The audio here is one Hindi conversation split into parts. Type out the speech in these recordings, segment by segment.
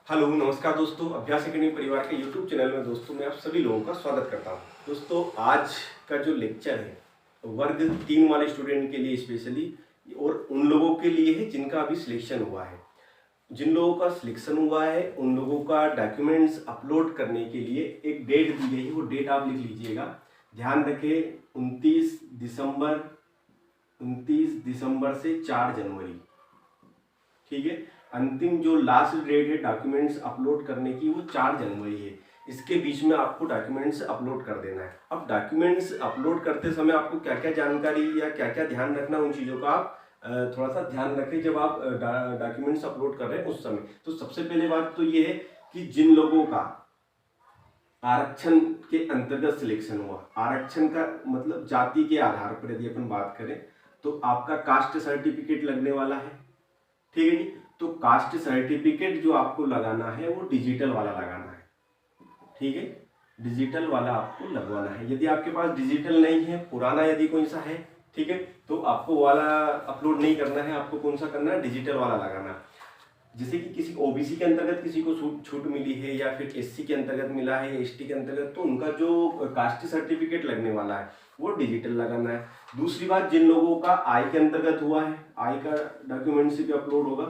हेलो नमस्कार दोस्तों, अभ्यास एकेडमी परिवार के यूट्यूब चैनल में दोस्तों मैं आप सभी लोगों का स्वागत करता हूं। दोस्तों आज का जो लेक्चर है वर्ग 3 वाले स्टूडेंट के लिए स्पेशली और उन लोगों के लिए है जिनका अभी सिलेक्शन हुआ है। जिन लोगों का सिलेक्शन हुआ है उन लोगों का डॉक्यूमेंट्स अपलोड करने के लिए एक डेट दी गई है, वो डेट आप लिख लीजिएगा। ध्यान रखें 29 दिसंबर से 4 जनवरी, ठीक है। अंतिम जो लास्ट डेट है डॉक्यूमेंट्स अपलोड करने की वो 4 जनवरी है। इसके बीच में आपको डॉक्यूमेंट्स अपलोड कर देना है। अब डॉक्यूमेंट्स अपलोड करते समय आपको क्या क्या जानकारी या क्या क्या ध्यान रखना, उन चीज़ों का आप थोड़ा सा ध्यान रखें जब आप डॉक्यूमेंट्स अपलोड कर रहे हैं उस समय। तो सबसे पहले बात तो ये है कि जिन लोगों का आरक्षण के अंतर्गत सिलेक्शन हुआ, आरक्षण का मतलब जाति के आधार पर यदि अपन बात करें तो आपका कास्ट सर्टिफिकेट लगने वाला है, ठीक है जी। तो कास्ट सर्टिफिकेट जो आपको लगाना है वो डिजिटल वाला लगाना है, ठीक है। डिजिटल वाला आपको लगवाना है। यदि आपके पास डिजिटल नहीं है, पुराना यदि कोई सा है, ठीक है, तो आपको वाला अपलोड नहीं करना है। आपको कौन सा करना है, डिजिटल वाला लगाना है। जैसे कि किसी ओबीसी के अंतर्गत किसी को छूट मिली है या फिर एससी के अंतर्गत मिला है या एसटी के अंतर्गत, तो उनका जो कास्ट सर्टिफिकेट लगने वाला है वो डिजिटल लगाना है। दूसरी बात, जिन लोगों का आय के अंतर्गत हुआ है, आय का डॉक्यूमेंट से भी अपलोड होगा,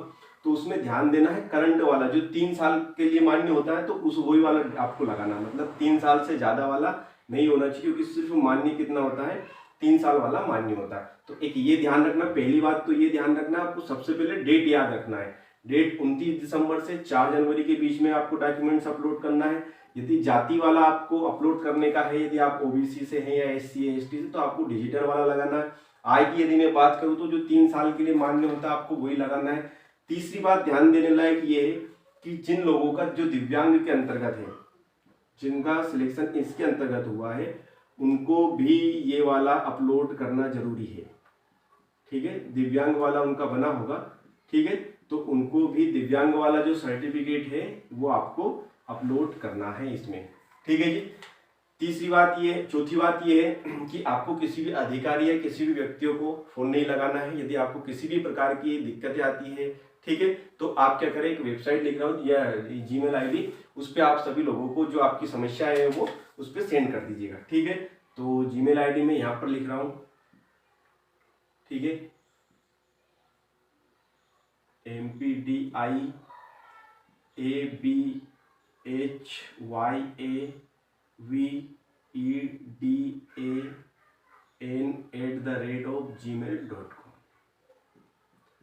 तो उसमें ध्यान देना है करंट वाला जो 3 साल के लिए मान्य होता है, तो उस वही वाला आपको लगाना। मतलब 3 साल से ज़्यादा वाला नहीं होना चाहिए, क्योंकि सिर्फ मान्य कितना होता है, 3 साल वाला मान्य होता है। तो एक ये ध्यान रखना। पहली बात तो ये ध्यान रखना, आपको सबसे पहले डेट याद रखना है। डेट 29 दिसंबर से 4 जनवरी के बीच में आपको डॉक्यूमेंट्स अपलोड करना है। यदि जाति वाला आपको अपलोड करने का है, यदि आप ओबीसी से हैं या एससी या एसटी से, तो आपको डिजिटल वाला लगाना है। आय की यदि मैं बात करूँ तो जो 3 साल के लिए मान्य होता है आपको वही लगाना है। तीसरी बात ध्यान देने लायक ये है कि जिन लोगों का जो दिव्यांग के अंतर्गत है, जिनका सिलेक्शन इसके अंतर्गत हुआ है, उनको भी ये वाला अपलोड करना जरूरी है, ठीक है। दिव्यांग वाला उनका बना होगा, ठीक है, तो उनको भी दिव्यांग वाला जो सर्टिफिकेट है वो आपको अपलोड करना है इसमें, ठीक है जी। तीसरी बात ये, चौथी बात ये है कि आपको किसी भी अधिकारी या किसी भी व्यक्तियों को फोन नहीं लगाना है। यदि आपको किसी भी प्रकार की दिक्कतें आती है, ठीक है, तो आप क्या करें, एक वेबसाइट लिख रहा हूँ या जीमेल आईडी, उस पर आप सभी लोगों को जो आपकी समस्या है वो उस पर सेंड कर दीजिएगा, ठीक है। तो जीमेल आईडी में यहाँ पर लिख रहा हूँ, ठीक है, MPDIABHYAVEDAN@gmail.com,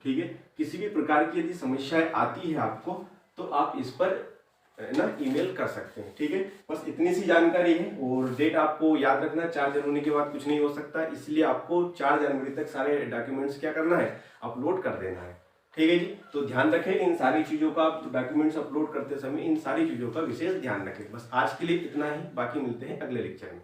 ठीक है। किसी भी प्रकार की यदि समस्याएं आती है आपको तो आप इस पर ना ईमेल कर सकते हैं, ठीक है। बस इतनी सी जानकारी है। और डेट आपको याद रखना, 4 जनवरी के बाद कुछ नहीं हो सकता, इसलिए आपको 4 जनवरी तक सारे डॉक्यूमेंट्स क्या करना है, अपलोड कर देना है, ठीक है जी। तो ध्यान रखें इन सारी चीज़ों का, आप डॉक्यूमेंट्स अपलोड करते समय इन सारी चीज़ों का विशेष ध्यान रखें। बस आज के लिए इतना ही, बाकी मिलते हैं अगले लेक्चर में।